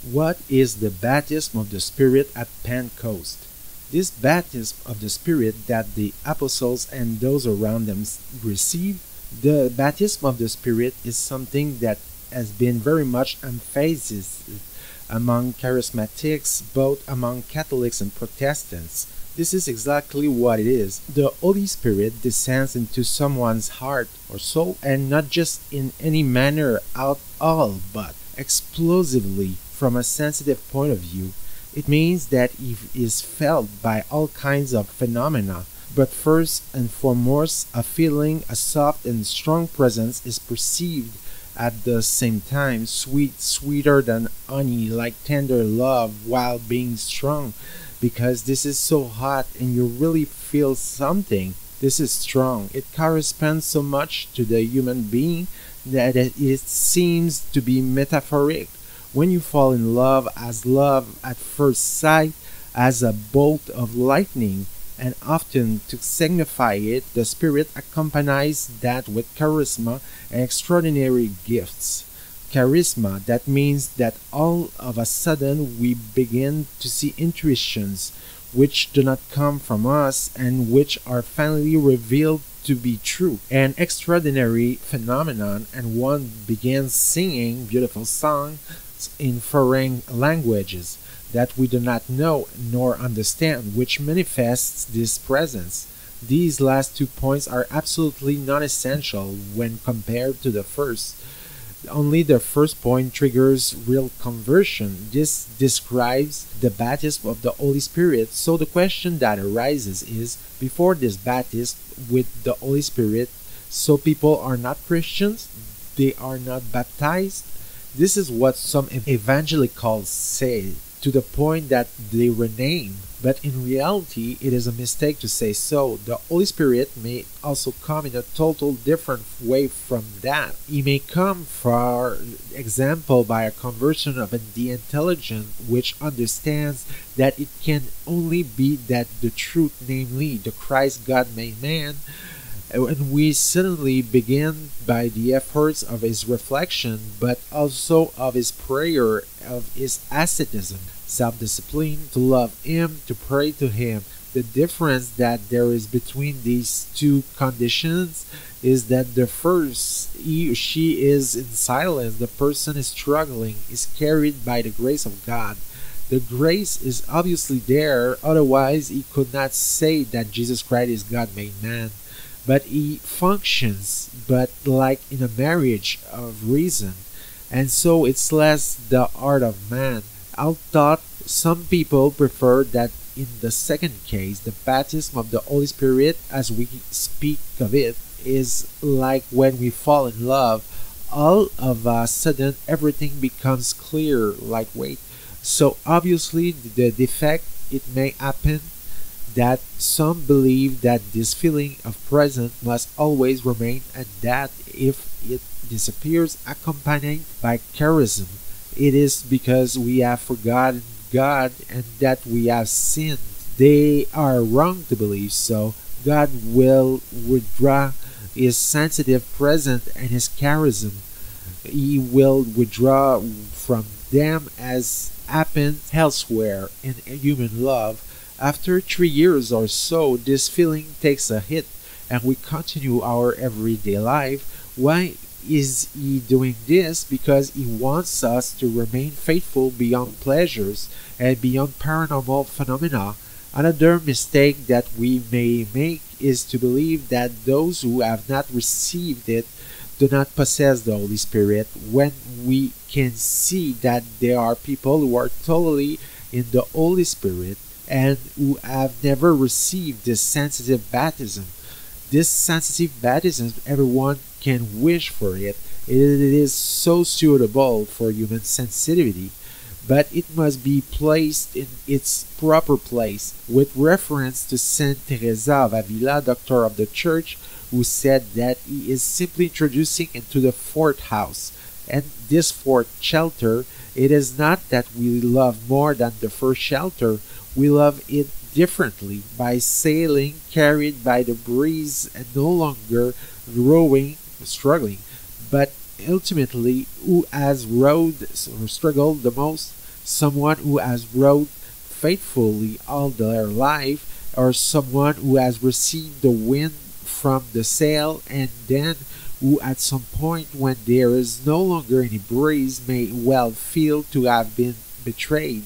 What is the baptism of the Spirit at Pentecost? This baptism of the Spirit that the apostles and those around them received, the baptism of the Spirit is something that has been very much emphasized among charismatics, both among Catholics and Protestants. This is exactly what it is. The Holy Spirit descends into someone's heart or soul, and not just in any manner at all, but explosively from a sensitive point of view. It means that it is felt by all kinds of phenomena, but first and foremost, a feeling, a soft and strong presence is perceived at the same time, sweeter than honey, like tender love while being strong, because this is so hot and you really feel something. This is strong. It corresponds so much to the human being that it seems to be metaphoric. When you fall in love as love at first sight, as a bolt of lightning, and often to signify it, the Spirit accompanies that with charisma and extraordinary gifts. Charisma, that means that all of a sudden we begin to see intuitions which do not come from us and which are finally revealed to be true. An extraordinary phenomenon, and one begins singing beautiful songs in foreign languages that we do not know nor understand, which manifests this presence. These last 2 points are absolutely non-essential when compared to the first. Only the first point triggers real conversion. This describes the baptism of the Holy Spirit. So the question that arises is, before this baptism with the Holy Spirit, so people are not Christians? They are not baptized? This is what some evangelicals say, to the point that they rename. But in reality, it is a mistake to say so. The Holy Spirit may also come in a total different way from that. He may come, for example, by a conversion of the intelligent, which understands that it can only be that the truth, namely the Christ God made man. And we suddenly begin by the efforts of his reflection, but also of his prayer, of his asceticism, self-discipline, to love him, to pray to him. The difference that there is between these two conditions is that the first, he or she is in silence, the person is struggling, is carried by the grace of God. The grace is obviously there, otherwise he could not say that Jesus Christ is God made man. But he functions, but like in a marriage of reason, and so it's less the art of man. Although some people prefer that in the second case, the baptism of the Holy Spirit, as we speak of it, is like when we fall in love. All of a sudden, everything becomes clear, lightweight. So obviously, the defect, it may happen that some believe that this feeling of presence must always remain, and that if it disappears accompanied by charism, it is because we have forgotten God and that we have sinned. They are wrong to believe so. God will withdraw his sensitive presence and his charism. He will withdraw from them as happens elsewhere in human love. After 3 years or so, this feeling takes a hit and we continue our everyday life. Why is he doing this? Because he wants us to remain faithful beyond pleasures and beyond paranormal phenomena. Another mistake that we may make is to believe that those who have not received it do not possess the Holy Spirit, when we can see that there are people who are totally in the Holy Spirit and who have never received this sensitive baptism. This sensitive baptism, everyone can wish for it. It is so suitable for human sensitivity, but it must be placed in its proper place. With reference to Saint Teresa of Avila, doctor of the Church, who said that he is simply introducing into the fourth house. And this fourth shelter, it is not that we love more than the first shelter. We love it differently, by sailing, carried by the breeze, and no longer rowing, struggling. But ultimately, who has rowed or struggled the most? someone who has rowed faithfully all their life, or someone who has received the wind from the sail and then who at some point when there is no longer any breeze may well feel to have been betrayed.